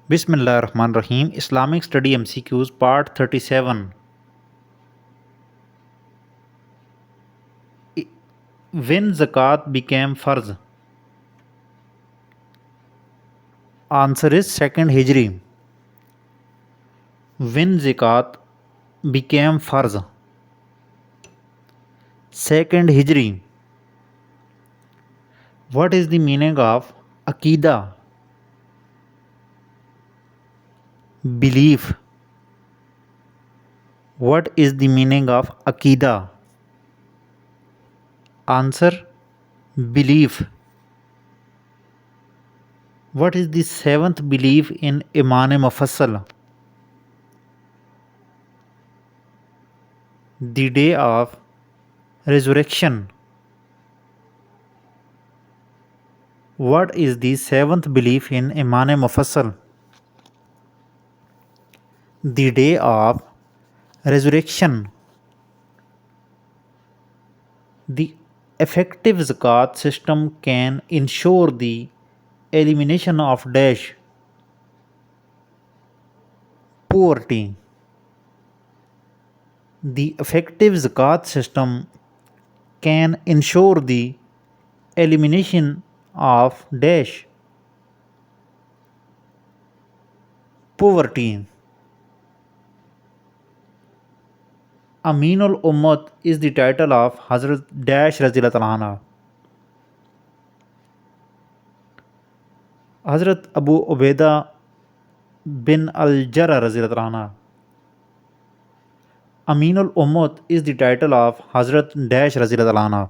Bismillahirrahmanirrahim. Islamic Study MCQs Part 37. When Zakat became Farz? Answer is 2nd Hijri. When Zakat became Farz? 2nd Hijri. What is the meaning of Aqidah? Belief. What is the meaning of Aqidah? Answer: belief. What is the 7th belief in Iman Mufassal? The day of resurrection. What is the 7th belief in Iman Mufassal? The day of resurrection. The effective zakat system can ensure the elimination of dash poverty. The effective zakat system can ensure the elimination of dash poverty. Aminul Ummat is the title of Hazrat Dash Razilat Anha. Hazrat Abu Ubaidah bin al-Jarrah Razilat Anha. Aminul Ummat is the title of Hazrat Dash Razilat Anha.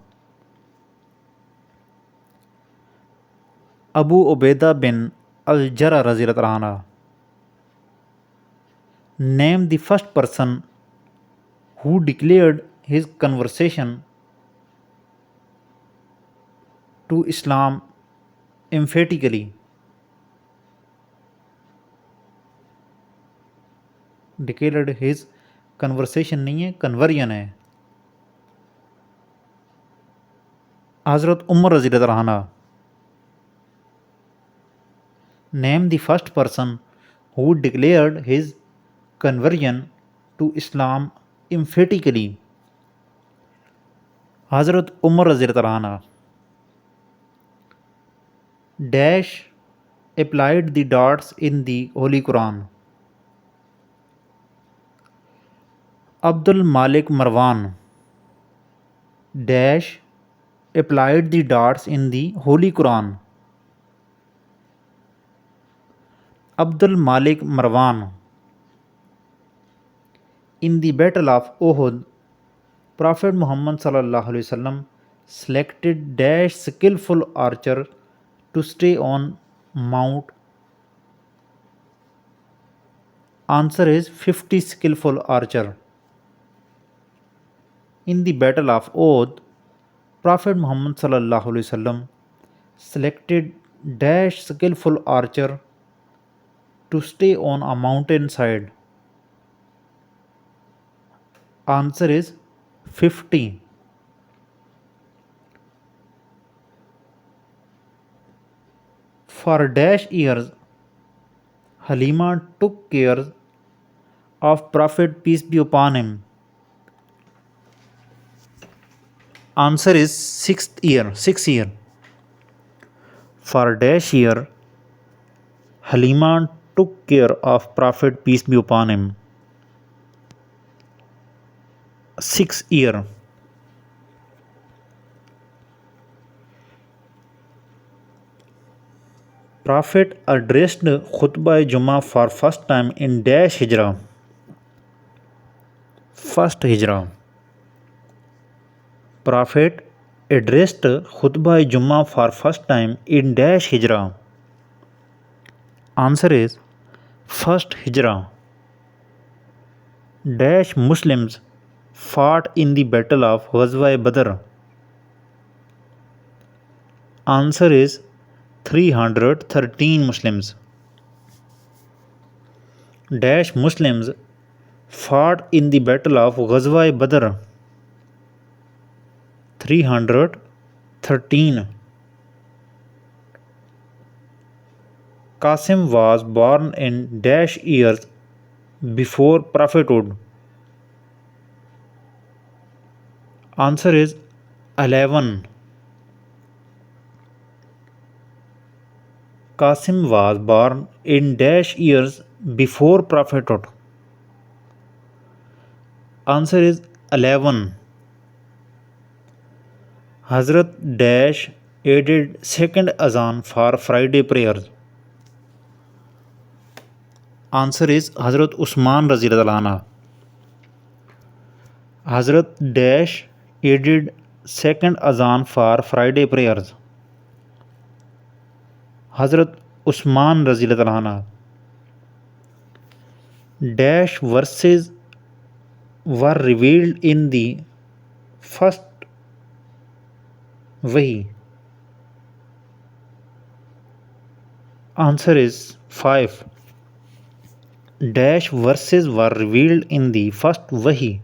Abu Ubaidah bin al-Jarrah Razilat Anha. Name the first person who declared his conversion to Islam emphatically. Declared his conversation नहीं है, conversion है. Hazrat Umar Raziallahu anha. Name the first person who declared his conversion to Islam emphatically. Hazrat Umar Raziallahu anha. Dash applied the dots in the Holy Quran. Abdul Malik Marwan dash applied the dots in the Holy Quran. Abdul Malik Marwan. In the Battle of Uhud, Prophet Muhammad sallallahu alaihi wasallam selected dash skillful archer to stay on mount. Answer is 50 skillful archer. In the Battle of Uhud, Prophet Muhammad sallallahu alaihi wasallam selected dash skillful archer to stay on a mountainside. Answer is 50. For dash years, Halima took care of Prophet peace be upon him. Answer is 6th year. 6 year. For dash year, Halima took care of Prophet peace be upon him. 6 year. Prophet addressed Khutbah Jummah for first time in dash Hijrah. First Hijrah. Prophet addressed Khutbah Jummah for first time in dash Hijrah. Answer is first Hijrah. Dash Muslims fought in the battle of Ghazwa Badr. Answer is 313 Muslims. Dash Muslims fought in the battle of Ghazwa Badr. 313. Qasim was born in dash years before prophethood. Answer is 11. Qasim was born in dash years before prophethood. Answer is 11. Hazrat dash added second azan for Friday prayers. Answer is Hazrat Usman Raziyallahu anhu. Hazrat dash added second azan for Friday prayers. Hazrat Usman Raziyallahu anhu. Dash verses were revealed in the first Wahi. Answer is 5. Dash verses were revealed in the first Wahi.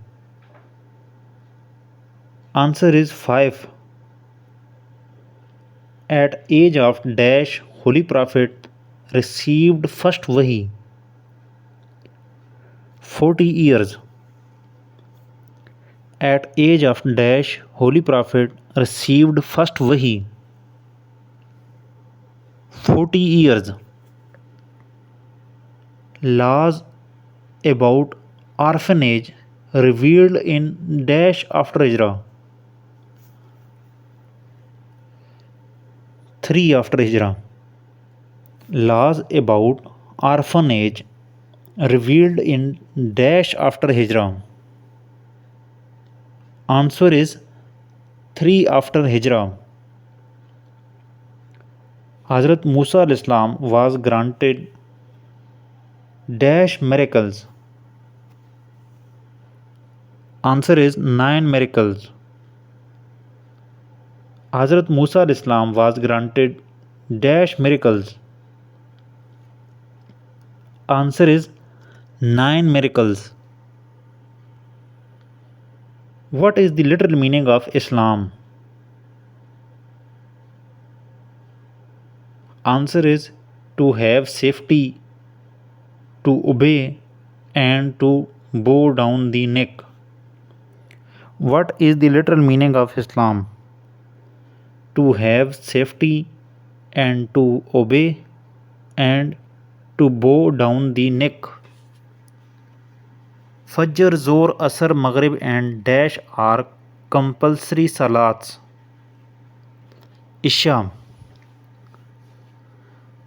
Answer is 5. At age of dash Holy Prophet received first Wahi. 40 years. At age of dash Holy Prophet received first Wahi. 40 years. Laws about orphanage revealed in dash after Hijrah. 3 after Hijrah. Laws about orphanage revealed in dash after Hijrah. Answer is 3 after Hijrah. Hazrat Musa al-Islam was granted dash miracles. Answer is 9 miracles. Hazrat Musa al-Islam was granted dash miracles. Answer is 9 miracles. What is the literal meaning of Islam? Answer is to have safety, to obey, and to bow down the neck. What is the literal meaning of Islam? To have safety and to obey and to bow down the neck. Fajr, Zohr, Asr, Maghrib and dash are compulsory salats. Isha.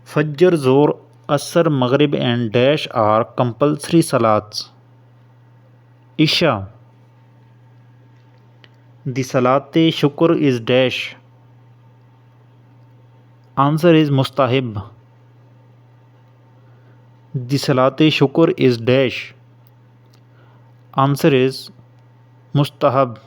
Fajr, Zohr, Asr, Maghrib and dash are compulsory salats. Isha. The Salate Shukr is dash. Answer is Mustahib. The Salate Shukr is dash. Answer is Mustahab.